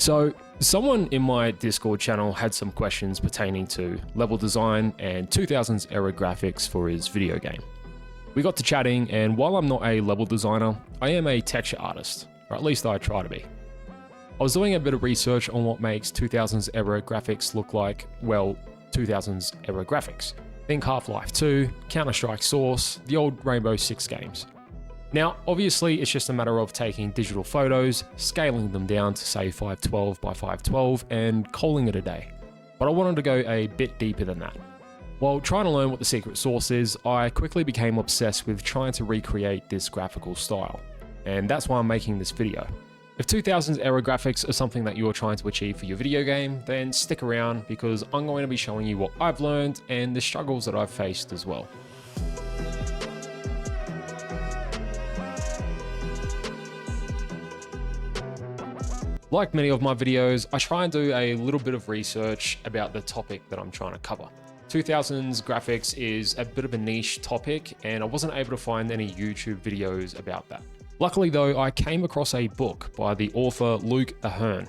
So someone in my Discord channel had some questions pertaining to level design and 2000s era graphics for his video game. We got to chatting, and while I'm not a level designer, I am a texture artist, or at least I try to be. I was doing a bit of research on what makes 2000s era graphics look like, well, 2000s era graphics. Think Half-Life 2, Counter-Strike Source, the old Rainbow Six games. Now, obviously, it's just a matter of taking digital photos, scaling them down to say 512 by 512, and calling it a day. But I wanted to go a bit deeper than that. While trying to learn what the secret sauce is, I quickly became obsessed with trying to recreate this graphical style. And that's why I'm making this video. If 2000s era graphics are something that you're trying to achieve for your video game, then stick around because I'm going to be showing you what I've learned and the struggles that I've faced as well. Like many of my videos, I try and do a little bit of research about the topic that I'm trying to cover. 2000s graphics is a bit of a niche topic, and I wasn't able to find any YouTube videos about that. Luckily though, I came across a book by the author Luke Ahern.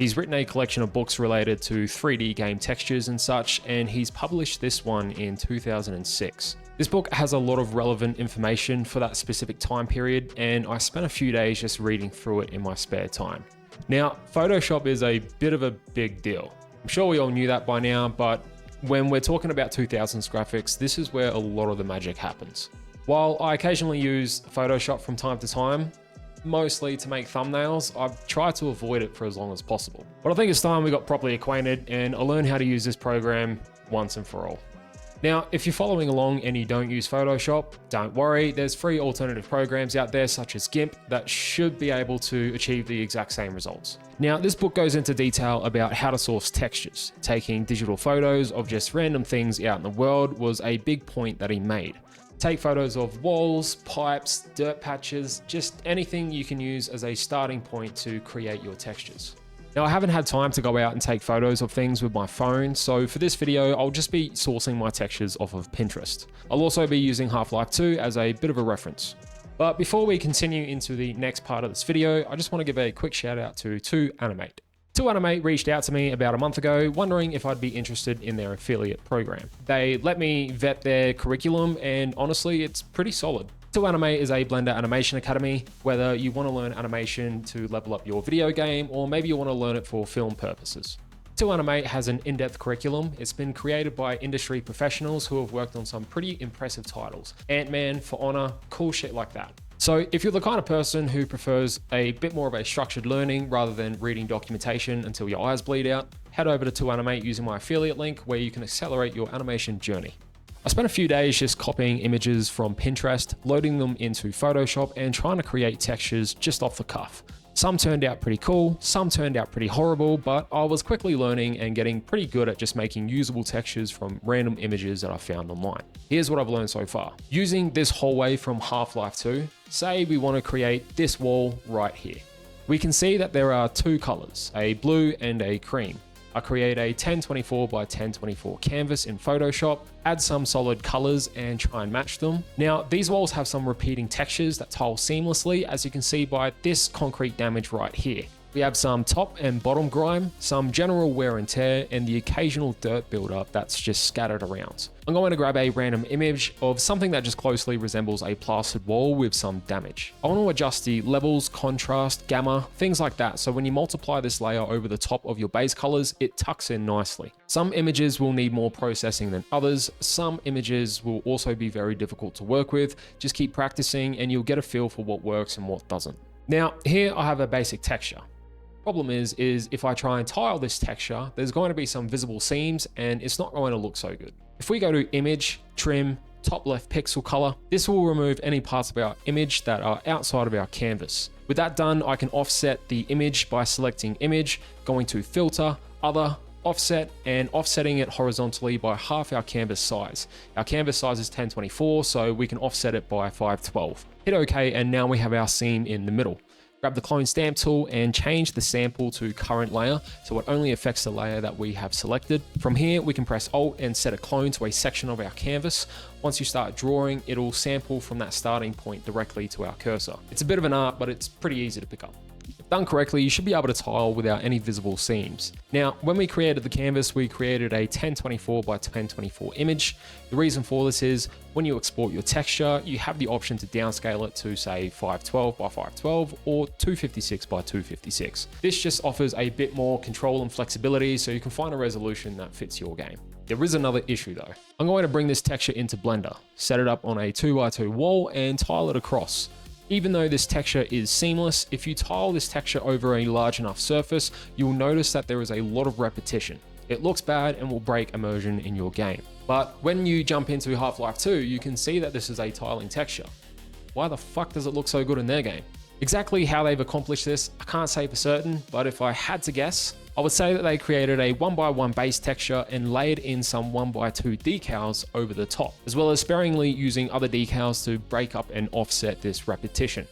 He's written a collection of books related to 3D game textures and such, and he's published this one in 2006. This book has a lot of relevant information for that specific time period, and I spent a few days just reading through it in my spare time. Now, Photoshop is a bit of a big deal. I'm sure we all knew that by now, but when we're talking about 2000s graphics, this is where a lot of the magic happens. While I occasionally use Photoshop from time to time, mostly to make thumbnails, I've tried to avoid it for as long as possible. But I think it's time we got properly acquainted and I learned how to use this program once and for all. Now, if you're following along and you don't use Photoshop, don't worry, there's free alternative programs out there such as GIMP that should be able to achieve the exact same results. Now, this book goes into detail about how to source textures. Taking digital photos of just random things out in the world was a big point that he made. Take photos of walls, pipes, dirt patches, just anything you can use as a starting point to create your textures. Now, I haven't had time to go out and take photos of things with my phone, so for this video, I'll just be sourcing my textures off of Pinterest. I'll also be using Half-Life 2 as a bit of a reference. But before we continue into the next part of this video, I just want to give a quick shout out to TOAnimate. TOAnimate reached out to me about a month ago, wondering if I'd be interested in their affiliate program. They let me vet their curriculum, and honestly, it's pretty solid. TOAnimate is a Blender animation academy, whether you want to learn animation to level up your video game, or maybe you want to learn it for film purposes. TOAnimate has an in-depth curriculum. It's been created by industry professionals who have worked on some pretty impressive titles. Ant-Man, For Honor, cool shit like that. So if you're the kind of person who prefers a bit more of a structured learning rather than reading documentation until your eyes bleed out, head over to TOAnimate using my affiliate link where you can accelerate your animation journey. I spent a few days just copying images from Pinterest, loading them into Photoshop, and trying to create textures just off the cuff. Some turned out pretty cool, some turned out pretty horrible, but I was quickly learning and getting pretty good at just making usable textures from random images that I found online. Here's what I've learned so far. Using this hallway from Half-Life 2, say we want to create this wall right here. We can see that there are two colors, a blue and a cream. I create a 1024 by 1024 canvas in Photoshop, add some solid colors and try and match them. Now, these walls have some repeating textures that tile seamlessly, as you can see by this concrete damage right here. We have some top and bottom grime, some general wear and tear, and the occasional dirt buildup that's just scattered around. I'm going to grab a random image of something that just closely resembles a plastered wall with some damage. I want to adjust the levels, contrast, gamma, things like that, so when you multiply this layer over the top of your base colors, it tucks in nicely. Some images will need more processing than others. Some images will also be very difficult to work with. Just keep practicing and you'll get a feel for what works and what doesn't. Now, here I have a basic texture. Problem is if I try and tile this texture, there's going to be some visible seams and it's not going to look so good. If we go to Image, Trim, top left pixel color, this will remove any parts of our image that are outside of our canvas. With that done, I can offset the image by selecting Image, going to Filter, Other, Offset, and offsetting it horizontally by half our canvas size. Our canvas size is 1024, so we can offset it by 512. Hit OK, and now we have our seam in the middle. Grab the clone stamp tool and change the sample to current layer so it only affects the layer that we have selected. From here, we can press Alt and set a clone to a section of our canvas. Once you start drawing, it'll sample from that starting point directly to our cursor. It's a bit of an art, but it's pretty easy to pick up. Done correctly, you should be able to tile without any visible seams. Now, when we created the canvas, we created a 1024 by 1024 image. The reason for this is when you export your texture, you have the option to downscale it to say 512 by 512 or 256 by 256. This just offers a bit more control and flexibility so you can find a resolution that fits your game. There is another issue though. I'm going to bring this texture into Blender, set it up on a 2x2 wall and tile it across. Even though this texture is seamless, if you tile this texture over a large enough surface, you'll notice that there is a lot of repetition. It looks bad and will break immersion in your game. But when you jump into Half-Life 2, you can see that this is a tiling texture. Why the fuck does it look so good in their game? Exactly how they've accomplished this, I can't say for certain, but if I had to guess, I would say that they created a 1x1 base texture and layered in some 1x2 decals over the top, as well as sparingly using other decals to break up and offset this repetition.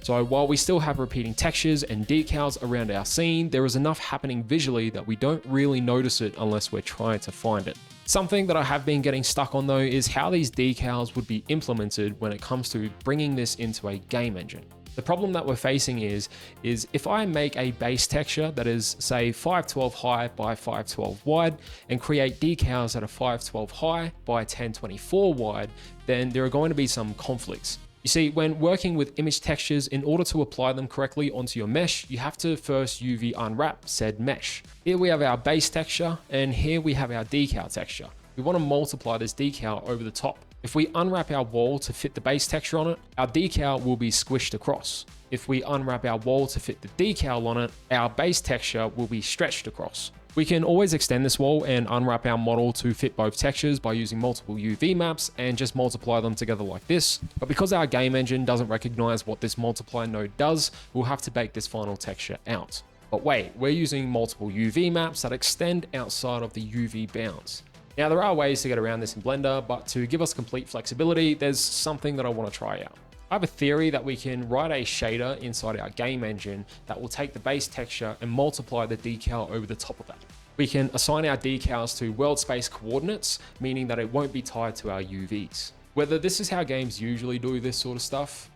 So while we still have repeating textures and decals around our scene, there is enough happening visually that we don't really notice it unless we're trying to find it. Something that I have been getting stuck on though is how these decals would be implemented when it comes to bringing this into a game engine. The problem that we're facing is if I make a base texture that is say 512 high by 512 wide and create decals that are 512 high by 1024 wide, then there are going to be some conflicts. You see, when working with image textures, in order to apply them correctly onto your mesh, you have to first UV unwrap said mesh. Here we have our base texture and here we have our decal texture. We want to multiply this decal over the top. If we unwrap our wall to fit the base texture on it, our decal will be squished across. If we unwrap our wall to fit the decal on it, our base texture will be stretched across. We can always extend this wall and unwrap our model to fit both textures by using multiple UV maps and just multiply them together like this. But because our game engine doesn't recognize what this multiply node does, we'll have to bake this final texture out. But wait, we're using multiple UV maps that extend outside of the UV bounds. Now, there are ways to get around this in Blender, but to give us complete flexibility, there's something that I want to try out. I have a theory that we can write a shader inside our game engine that will take the base texture and multiply the decal over the top of that. We can assign our decals to world space coordinates, meaning that it won't be tied to our UVs. Whether this is how games usually do this sort of stuff,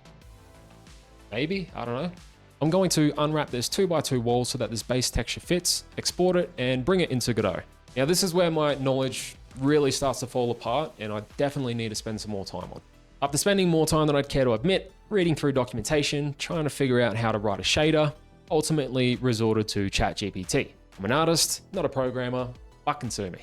maybe, I don't know. I'm going to unwrap this 2x2 wall so that this base texture fits, export it, and bring it into Godot. Now, this is where my knowledge really starts to fall apart, and I definitely need to spend some more time on. After spending more time than I'd care to admit, reading through documentation, trying to figure out how to write a shader, ultimately resorted to ChatGPT. I'm an artist, not a programmer, fucking sue me.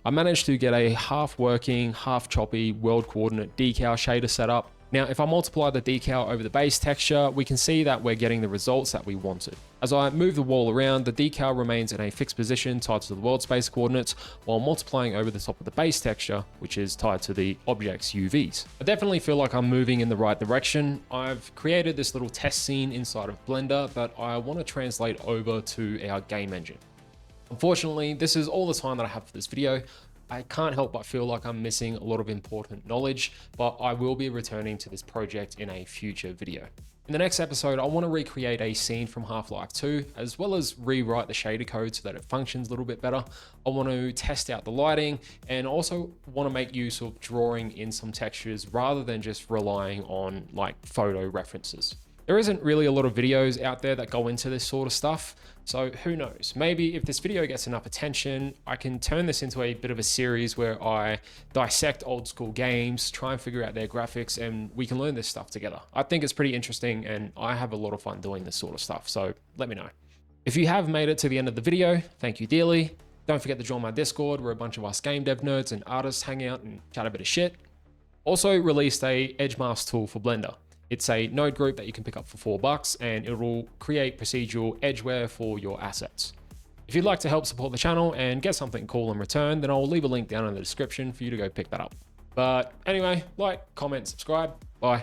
I managed to get a half working, half choppy world coordinate decal shader set up. Now, if I multiply the decal over the base texture, we can see that we're getting the results that we wanted. As I move the wall around, the decal remains in a fixed position tied to the world space coordinates, while multiplying over the top of the base texture, which is tied to the object's UVs. I definitely feel like I'm moving in the right direction. I've created this little test scene inside of Blender that I want to translate over to our game engine. Unfortunately, this is all the time that I have for this video. I can't help but feel like I'm missing a lot of important knowledge, but I will be returning to this project in a future video. In the next episode, I want to recreate a scene from Half-Life 2, as well as rewrite the shader code so that it functions a little bit better. I want to test out the lighting and also want to make use of drawing in some textures rather than just relying on like photo references. There isn't really a lot of videos out there that go into this sort of stuff, so who knows? Maybe if this video gets enough attention, I can turn this into a bit of a series where I dissect old school games, try and figure out their graphics, and we can learn this stuff together. I think it's pretty interesting and I have a lot of fun doing this sort of stuff, so let me know. If you have made it to the end of the video, thank you dearly. Don't forget to join my Discord where a bunch of us game dev nerds and artists hang out and chat a bit of shit. Also released a edge mask tool for Blender. It's a node group that you can pick up for $4 and it will create procedural edgeware for your assets. If you'd like to help support the channel and get something cool in return, then I'll leave a link down in the description for you to go pick that up. But anyway, like, comment, subscribe. Bye.